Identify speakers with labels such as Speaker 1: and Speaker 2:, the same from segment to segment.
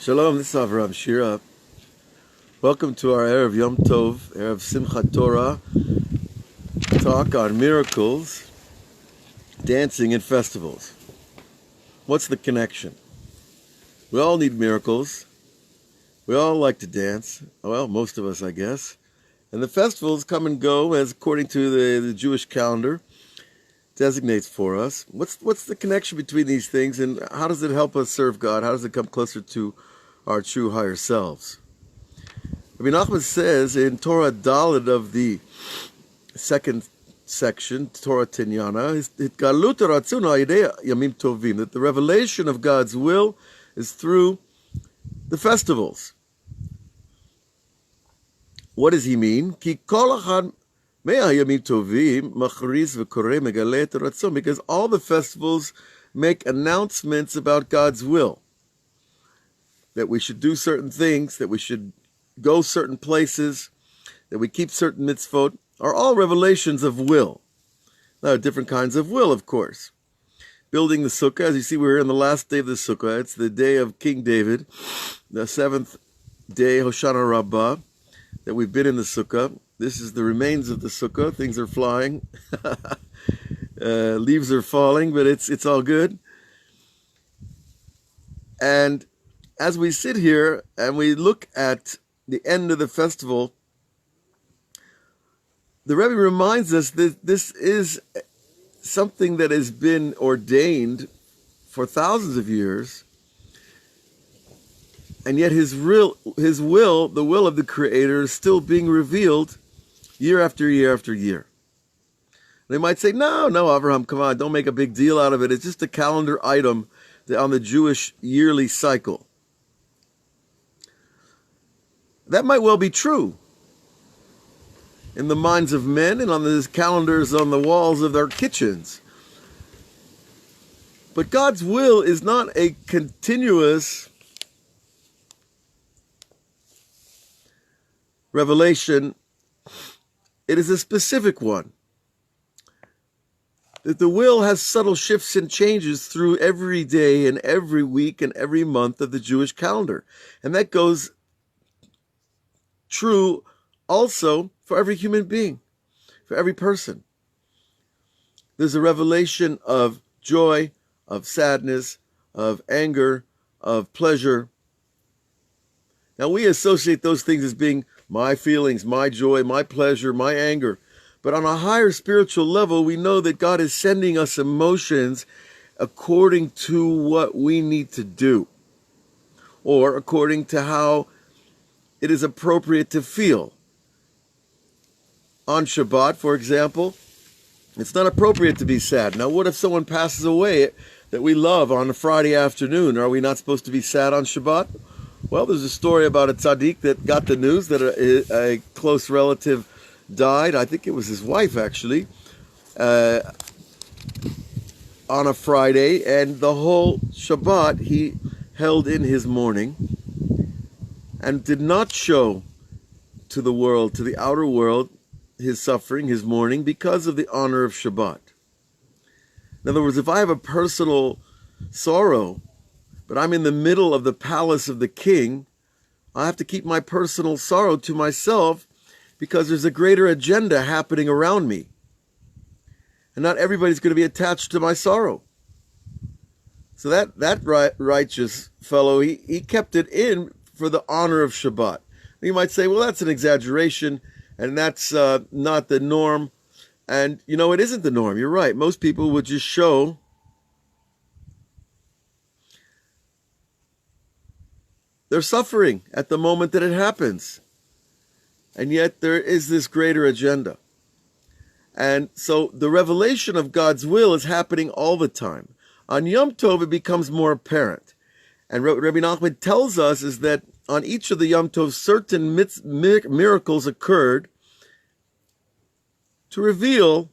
Speaker 1: Shalom, this is Avraham, Shira. Welcome to our Erev Yom Tov, Erev Simchat Torah talk on miracles, dancing, and festivals. What's the connection? We all need miracles. We all like to dance. Well, most of us, I guess. And the festivals come and go as according to the Jewish calendar designates for us. What's the connection between these things, and how does it help us serve God? How does it come closer to our true higher selves? Rabbi Nachman says in Torah Daled of the second section, Torah Tinyana, that the revelation of God's will is through the festivals. What does he mean? Because all the festivals make announcements about God's will. That we should do certain things, that we should go certain places, that we keep certain mitzvot, are all revelations of will. Now, different kinds of will, of course. Building the sukkah, as you see, we're in the last day of the sukkah. It's the day of King David, the seventh day, Hoshana Rabbah, that we've been in the sukkah. This is the remains of the sukkah. Things are flying. Leaves are falling, but it's all good. And as we sit here and we look at the end of the festival, the Rebbe reminds us that this is something that has been ordained for thousands of years, and yet his will, the will of the Creator, is still being revealed year after year after year. They might say, no, Avraham, come on, don't make a big deal out of it. It's just a calendar item on the Jewish yearly cycle. That might well be true in the minds of men and on the calendars on the walls of their kitchens. But God's will is not a continuous revelation. It is a specific one. That the will has subtle shifts and changes through every day and every week and every month of the Jewish calendar. And that goes true also for every human being, for every person. There's a revelation of joy, of sadness, of anger, of pleasure. Now we associate those things as being my feelings, my joy, my pleasure, my anger. But on a higher spiritual level, we know that God is sending us emotions according to what we need to do, or according to how it is appropriate to feel. On Shabbat, for example, it's not appropriate to be sad. Now, what if someone passes away that we love on a Friday afternoon? Are we not supposed to be sad on Shabbat? Well, there's a story about a tzaddik that got the news that a close relative died. I think it was his wife, actually, on a Friday, and the whole Shabbat he held in his mourning and did not show to the world, to the outer world, his suffering, his mourning, because of the honor of Shabbat. In other words, if I have a personal sorrow, but I'm in the middle of the palace of the king, I have to keep my personal sorrow to myself because there's a greater agenda happening around me. And not everybody's going to be attached to my sorrow. So that righteous fellow, he kept it in for the honor of Shabbat. You might say, well, that's an exaggeration, and that's not the norm. And, it isn't the norm. You're right. Most people would just show their suffering at the moment that it happens. And yet there is this greater agenda. And so the revelation of God's will is happening all the time. On Yom Tov, it becomes more apparent. And Rabbi Nachman tells us is that on each of the Yom Tov, certain miracles occurred to reveal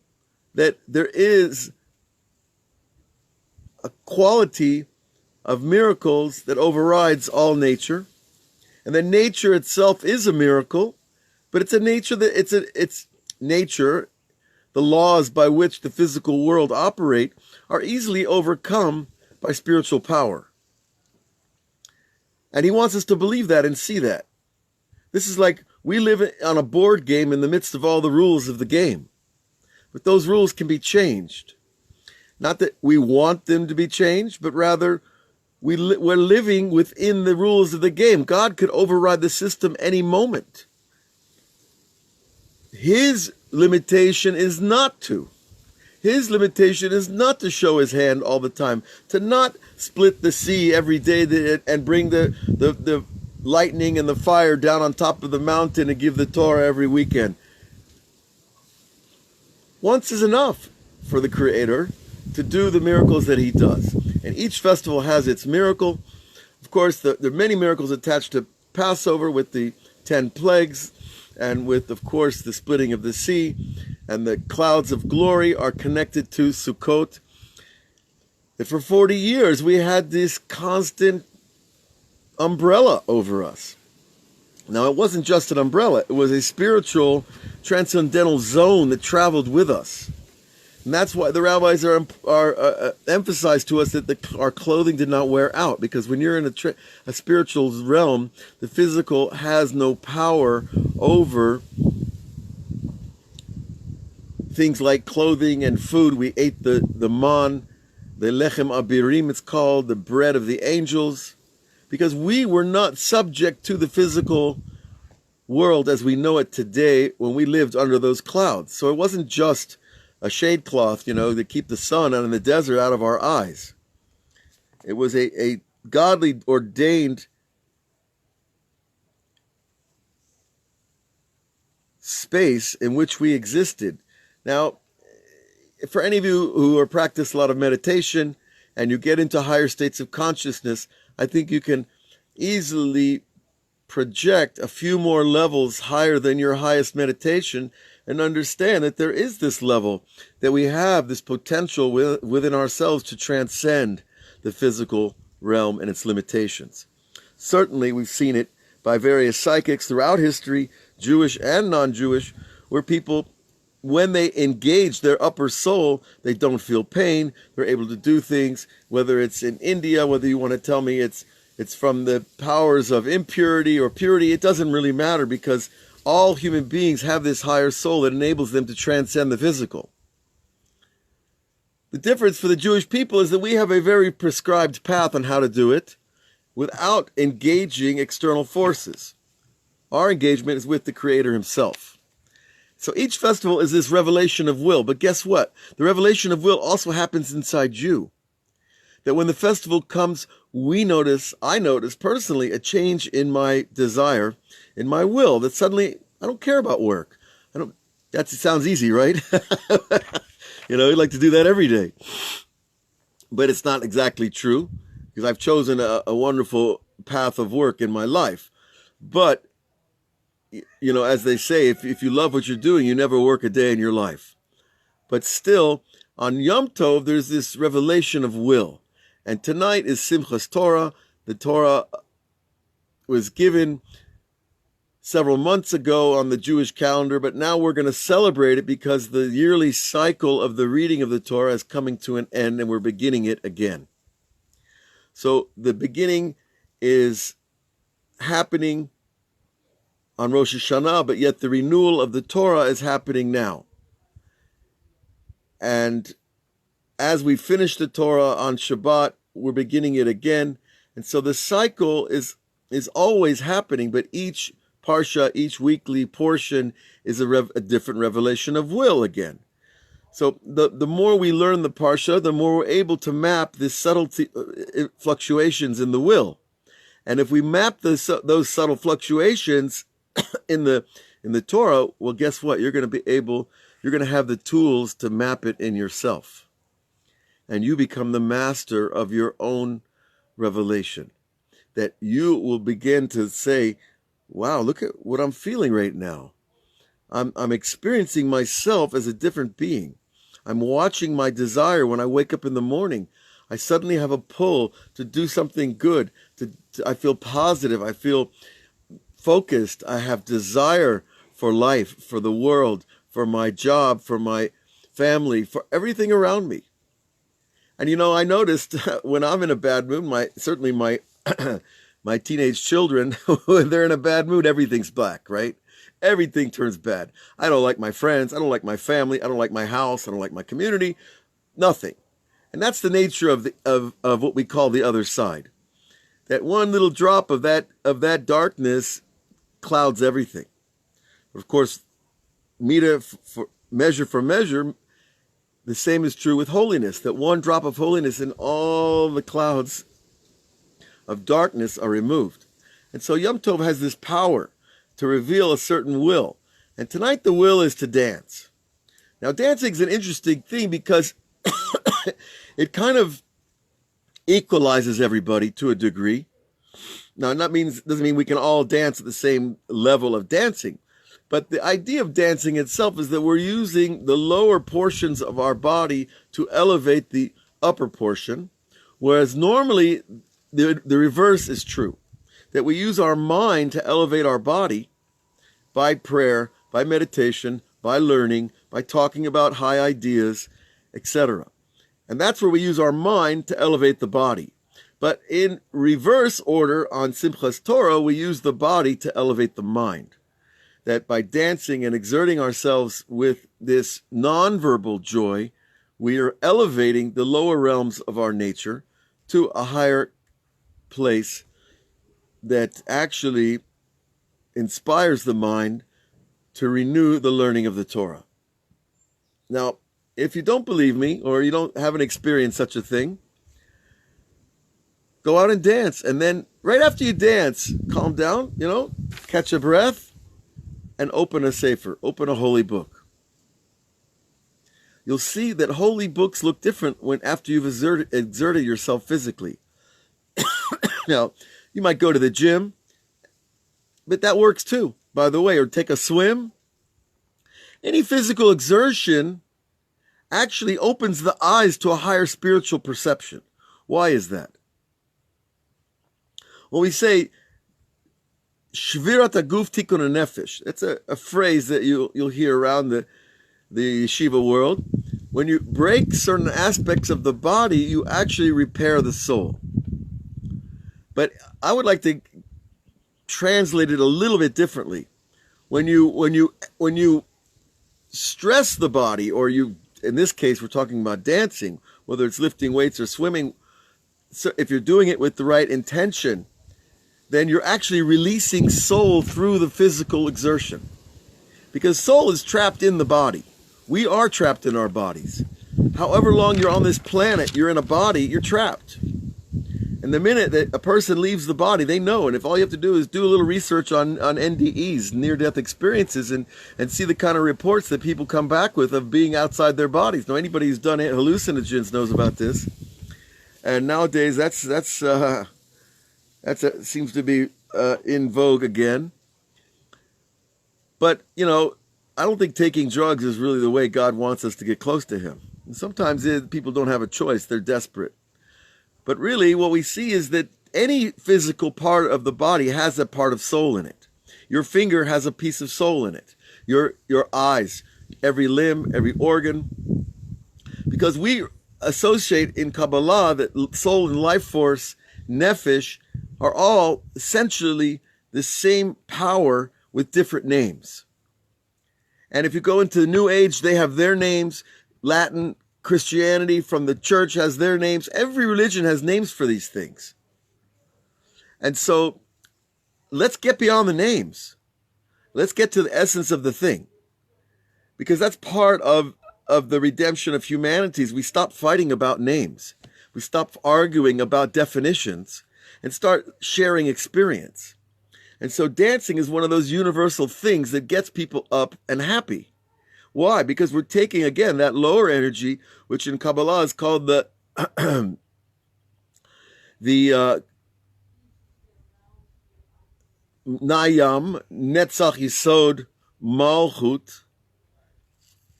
Speaker 1: that there is a quality of miracles that overrides all nature, and that nature itself is a miracle, but it's a nature that it's nature. The laws by which the physical world operate are easily overcome by spiritual power. And he wants us to believe that and see that. This is like we live on a board game in the midst of all the rules of the game. But those rules can be changed. Not that we want them to be changed, but rather we're living within the rules of the game. God could override the system any moment. His limitation is not to. His limitation is not to show his hand all the time, to not split the sea every day and bring the lightning and the fire down on top of the mountain and give the Torah every weekend. Once is enough for the Creator to do the miracles that he does. And each festival has its miracle. Of course, there are many miracles attached to Passover with the 10 plagues and with, of course, the splitting of the sea. And the clouds of glory are connected to Sukkot. And for 40 years, we had this constant umbrella over us. Now, it wasn't just an umbrella. It was a spiritual, transcendental zone that traveled with us. And that's why the rabbis are emphasized to us that our clothing did not wear out. Because when you're in a spiritual realm, the physical has no power over things like clothing and food. We ate the man, the lechem abirim, it's called, the bread of the angels, because we were not subject to the physical world as we know it today when we lived under those clouds. So it wasn't just a shade cloth, to keep the sun out in the desert out of our eyes. It was a godly ordained space in which we existed. Now, for any of you who practice a lot of meditation and you get into higher states of consciousness, I think you can easily project a few more levels higher than your highest meditation and understand that there is this level, that we have this potential within ourselves to transcend the physical realm and its limitations. Certainly, we've seen it by various psychics throughout history, Jewish and non-Jewish, where people, when they engage their upper soul, they don't feel pain. They're able to do things, whether it's in India, whether you want to tell me it's from the powers of impurity or purity, it doesn't really matter, because all human beings have this higher soul that enables them to transcend the physical. The difference for the Jewish people is that we have a very prescribed path on how to do it without engaging external forces. Our engagement is with the Creator himself. So each festival is this revelation of will. But guess what? The revelation of will also happens inside you. That when the festival comes, I notice personally a change in my desire, in my will, that suddenly I don't care about work. That sounds easy, right? You'd like to do that every day. But it's not exactly true, because I've chosen a wonderful path of work in my life. But, as they say, if you love what you're doing, you never work a day in your life. But still, on Yom Tov, there's this revelation of will. And tonight is Simchat Torah. The Torah was given several months ago on the Jewish calendar, but now we're going to celebrate it because the yearly cycle of the reading of the Torah is coming to an end, and we're beginning it again. So the beginning is happening on Rosh Hashanah, but yet the renewal of the Torah is happening now. And as we finish the Torah on Shabbat, we're beginning it again. And so the cycle is always happening, but each parsha, each weekly portion is a different revelation of will again. So the more we learn the parsha, the more we're able to map the subtlety, fluctuations in the will. And if we map those subtle fluctuations in the Torah, well, guess what? You're going to have the tools to map it in yourself. And you become the master of your own revelation. That you will begin to say, wow, look at what I'm feeling right now. I'm experiencing myself as a different being. I'm watching my desire when I wake up in the morning. I suddenly have a pull to do something good. I feel positive. I feel focused. I have desire for life, for the world, for my job, for my family, for everything around me. And I noticed when I'm in a bad mood, certainly my my teenage children, when they're in a bad mood, everything's black, right? Everything turns bad. I don't like my friends. I don't like my family. I don't like my house. I don't like my community. Nothing. And that's the nature of what we call the other side. That one little drop of that darkness clouds everything. Of course, measure for measure, the same is true with holiness. That one drop of holiness and all the clouds of darkness are removed. And so Yom Tov has this power to reveal a certain will. And tonight the will is to dance. Now dancing is an interesting thing because it kind of equalizes everybody to a degree. Now that doesn't mean we can all dance at the same level of dancing. But the idea of dancing itself is that we're using the lower portions of our body to elevate the upper portion. Whereas normally the reverse is true. That we use our mind to elevate our body by prayer, by meditation, by learning, by talking about high ideas, etc. And that's where we use our mind to elevate the body. But in reverse order on Simchat Torah, we use the body to elevate the mind. That by dancing and exerting ourselves with this non-verbal joy, we are elevating the lower realms of our nature to a higher place that actually inspires the mind to renew the learning of the Torah. Now, if you don't believe me or you haven't experienced such a thing, go out and dance. And then right after you dance, calm down, catch a breath and open a sefer, open a holy book. You'll see that holy books look different after you've exerted yourself physically. Now, you might go to the gym, but that works too, by the way, or take a swim. Any physical exertion actually opens the eyes to a higher spiritual perception. Why is that? Well, we say, Shvirat haguf tikkun hanefesh. That's a phrase that you'll hear around the yeshiva world. When you break certain aspects of the body, you actually repair the soul. But I would like to translate it a little bit differently. When you stress the body, or in this case, we're talking about dancing, whether it's lifting weights or swimming, so if you're doing it with the right intention, then you're actually releasing soul through the physical exertion. Because soul is trapped in the body. We are trapped in our bodies. However long you're on this planet, you're in a body, you're trapped. And the minute that a person leaves the body, they know. And if all you have to do is do a little research on NDEs, near-death experiences, and see the kind of reports that people come back with of being outside their bodies. Now, anybody who's done hallucinogens knows about this. And nowadays, that seems to be in vogue again. But, I don't think taking drugs is really the way God wants us to get close to Him. And sometimes people don't have a choice. They're desperate. But really, what we see is that any physical part of the body has a part of soul in it. Your finger has a piece of soul in it. Your eyes, every limb, every organ. Because we associate in Kabbalah that soul and life force, nefesh, are all essentially the same power with different names. And if you go into the New Age, they have their names. Latin, Christianity from the church has their names. Every religion has names for these things. And so let's get beyond the names. Let's get to the essence of the thing. Because that's part of the redemption of humanity. We stop fighting about names. We stop arguing about definitions and start sharing experience. And so dancing is one of those universal things that gets people up and happy. Why? Because we're taking, again, that lower energy, which in Kabbalah is called the Nayam, Netzach Yisod, Malchut,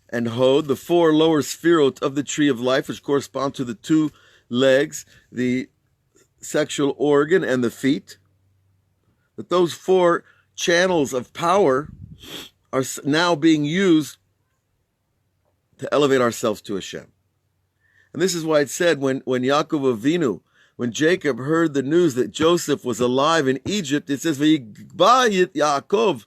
Speaker 1: and Hod, the four lower sphirot of the tree of life, which correspond to the two legs, the sexual organ, and the feet. That those four channels of power are now being used to elevate ourselves to Hashem. And this is why it said when Yaakov Avinu when Jacob heard the news that Joseph was alive in Egypt, it says, Yaakov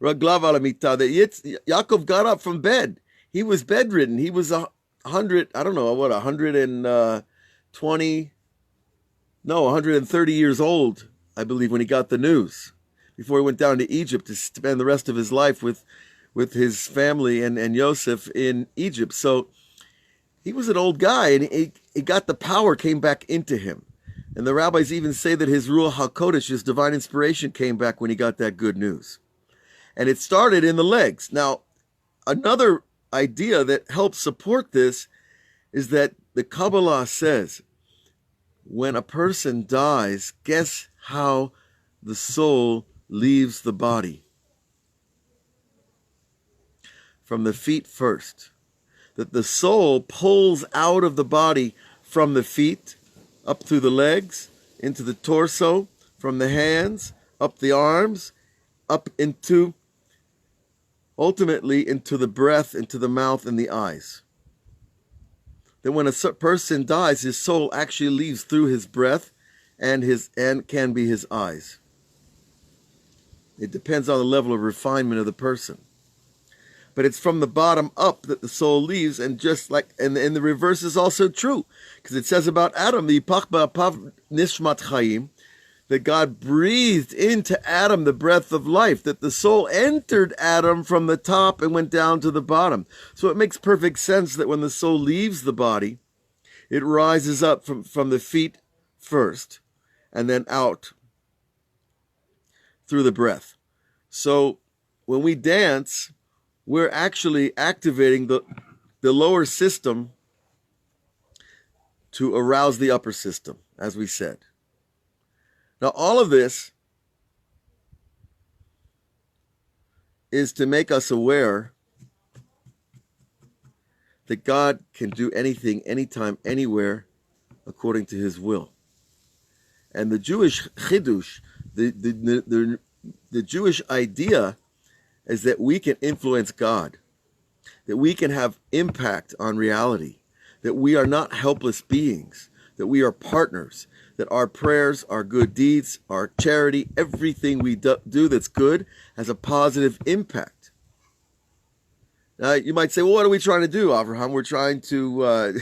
Speaker 1: raglav al hamita, that Yaakov got up from bed. He was bedridden. He was 130 years old, I believe, when he got the news, before he went down to Egypt to spend the rest of his life with his family and Yosef in Egypt. So he was an old guy, and he got the power, came back into him. And the rabbis even say that his Ruach HaKodesh, his divine inspiration, came back when he got that good news. And it started in the legs. Now, another idea that helps support this is that the Kabbalah says, when a person dies, guess how the soul leaves the body? From the feet first. That the soul pulls out of the body from the feet, up through the legs, into the torso, from the hands, up the arms, up into, ultimately into the breath, into the mouth and the eyes. That when a person dies, his soul actually leaves through his breath and can be his eyes. It depends on the level of refinement of the person. But it's from the bottom up that the soul leaves, and just like, and the reverse is also true, because it says about Adam, Yipach ba'apav nishmat chayim, that God breathed into Adam the breath of life, that the soul entered Adam from the top and went down to the bottom. So it makes perfect sense that when the soul leaves the body, it rises up from the feet first, and then out through the breath. So when we dance, we're actually activating the lower system to arouse the upper system, as we said. Now, all of this is to make us aware that God can do anything, anytime, anywhere, according to his will. And the Jewish chidush, the Jewish idea is that we can influence God, that we can have impact on reality, that we are not helpless beings, that we are partners, that our prayers, our good deeds, our charity, everything we do that's good has a positive impact. Now, you might say, well, what are we trying to do, Avraham? We're trying to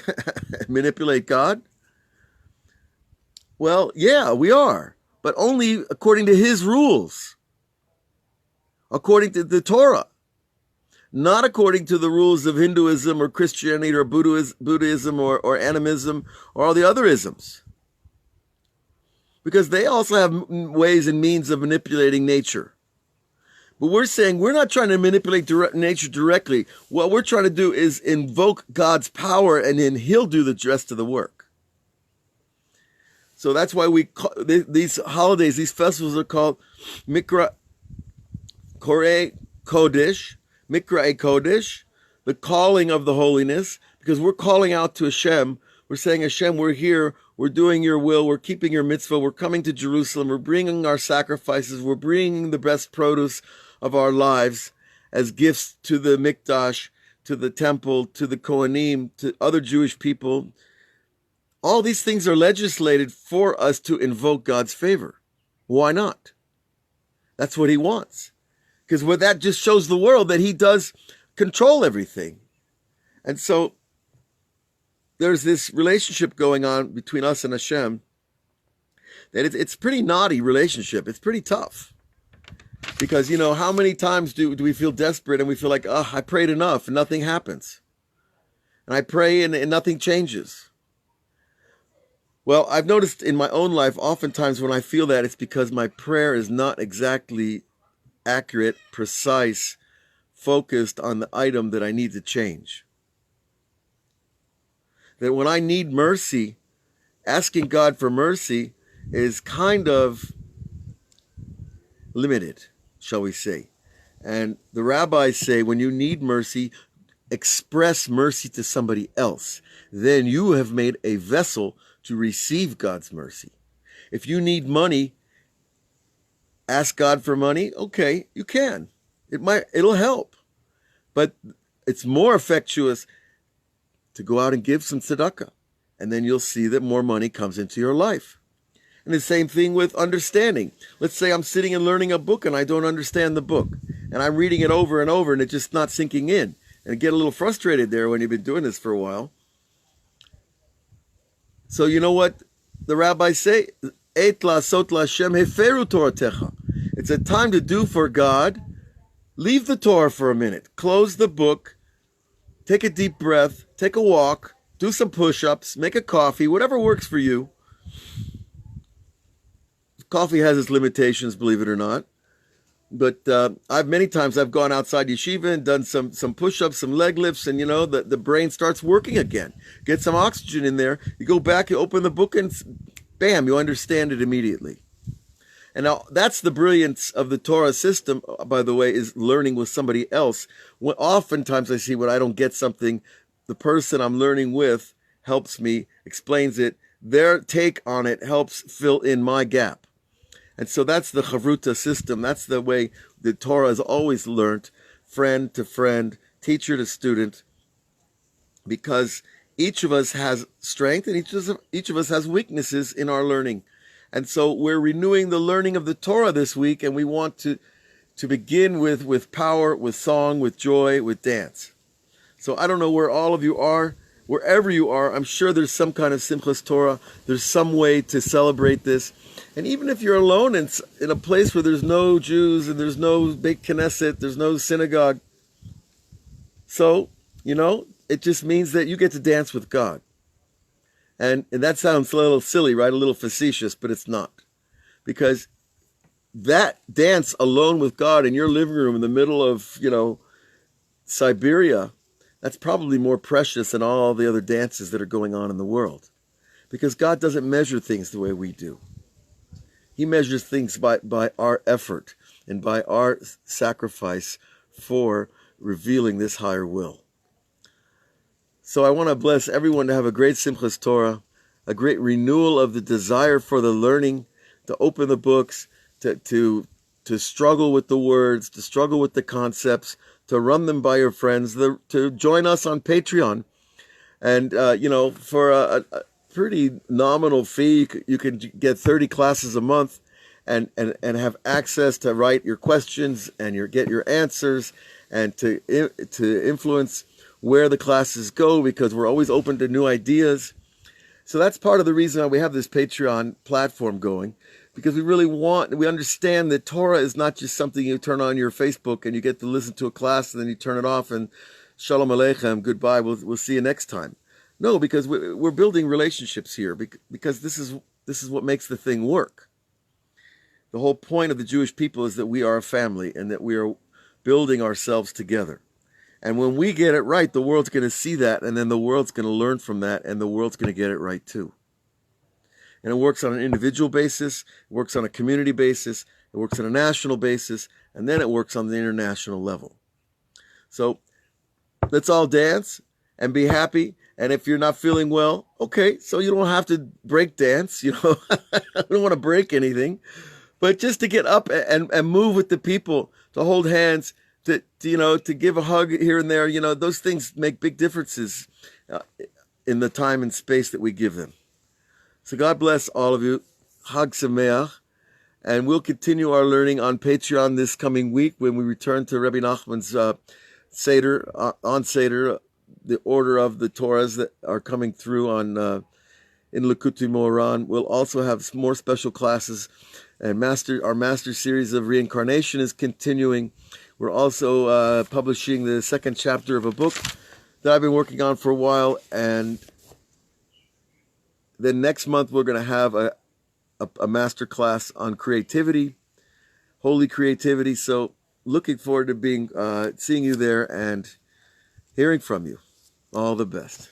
Speaker 1: manipulate God? Well, yeah, we are, but only according to his rules. According to the Torah, not according to the rules of Hinduism or Christianity or Buddhism or animism or all the other isms. Because they also have ways and means of manipulating nature. But we're saying we're not trying to manipulate nature directly. What we're trying to do is invoke God's power, and then he'll do the rest of the work. So that's why these holidays, these festivals are called Mikra Korei Kodesh, Mikra Kodesh, the calling of the holiness, because we're calling out to Hashem. We're saying, Hashem, we're here, we're doing your will, we're keeping your mitzvah, we're coming to Jerusalem, we're bringing our sacrifices, we're bringing the best produce of our lives as gifts to the Mikdash, to the temple, to the Kohanim, to other Jewish people. All these things are legislated for us to invoke God's favor. Why not? That's what he wants. Because that just shows the world that he does control everything. And so there's this relationship going on between us and Hashem that it's a pretty naughty relationship. It's pretty tough. Because, how many times do we feel desperate and we feel like, I prayed enough and nothing happens. And I pray and nothing changes. Well, I've noticed in my own life, oftentimes when I feel that, it's because my prayer is not exactly accurate, precise, focused on the item that I need to change. That when I need mercy, asking God for mercy is kind of limited, shall we say. And the rabbis say when you need mercy, express mercy to somebody else. Then you have made a vessel to receive God's mercy. If you need money, ask God for money. Okay, you can. It'll help. But it's more effectuous to go out and give some tzedakah, And then you'll see that more money comes into your life. And the same thing with understanding. Let's say I'm sitting and learning a book and I don't understand the book. And I'm reading it over and over and it's just not sinking in. And I get a little frustrated there when you've been doing this for a while. So you know what the rabbis say? Et la'asot la'Hashem heferu toratecha. It's a time to do for God. Leave the Torah for a minute. Close the book. Take a deep breath. Take a walk. Do some push-ups. Make a coffee. Whatever works for you. Coffee has its limitations, believe it or not. But many times I've gone outside yeshiva and done some push-ups, some leg lifts, and the brain starts working again. Get some oxygen in there. You go back, you open the book, and bam, you understand it immediately. And now that's the brilliance of the Torah system, by the way, is learning with somebody else. Oftentimes I see when I don't get something, the person I'm learning with helps me, explains it. Their take on it helps fill in my gap. And so that's the chavruta system. That's the way the Torah is always learned, friend to friend, teacher to student, because each of us has strength and each of us has weaknesses in our learning. And so we're renewing the learning of the Torah this week, and we want to begin with power, with song, with joy, with dance. So I don't know where all of you are. Wherever you are, I'm sure there's some kind of Simchas Torah. There's some way to celebrate this. And even if you're alone in a place where there's no Jews and there's no Beit Knesset, there's no synagogue. So, it just means that you get to dance with God. And that sounds a little silly, right? A little facetious, but it's not. Because that dance alone with God in your living room in the middle of, Siberia, that's probably more precious than all the other dances that are going on in the world. Because God doesn't measure things the way we do. He measures things by our effort and by our sacrifice for revealing this higher will. So I want to bless everyone to have a great Simchas Torah, a great renewal of the desire for the learning, to open the books, to struggle with the words, to struggle with the concepts, to run them by your friends, to join us on Patreon. And, for a pretty nominal fee, you can get 30 classes a month and have access to write your questions and get your answers and to influence where the classes go, because we're always open to new ideas. So that's part of the reason why we have this Patreon platform going, because we understand that Torah is not just something you turn on your Facebook and you get to listen to a class and then you turn it off and shalom aleichem, goodbye, we'll see you next time. No, because we're building relationships here, because this is what makes the thing work. The whole point of the Jewish people is that we are a family and that we are building ourselves together. And when we get it right, the world's going to see that, and then the world's going to learn from that, and the world's going to get it right too. And it works on an individual basis, it works on a community basis, it works on a national basis, and then it works on the international level. So let's all dance and be happy. And if you're not feeling well, okay, so you don't have to break dance, I don't want to break anything, but just to get up and move with the people, to hold hands, to give a hug here and there, those things make big differences in the time and space that we give them. So God bless all of you. Chag Sameach. And we'll continue our learning on Patreon this coming week when we return to Rabbi Nachman's Seder, on Seder, the order of the Torahs that are coming through in Likutei Moharan. We'll also have more special classes, and our master series of reincarnation is continuing. We're also publishing the second chapter of a book that I've been working on for a while, and then next month we're going to have a master class on creativity, holy creativity. So looking forward to seeing you there and hearing from you. All the best.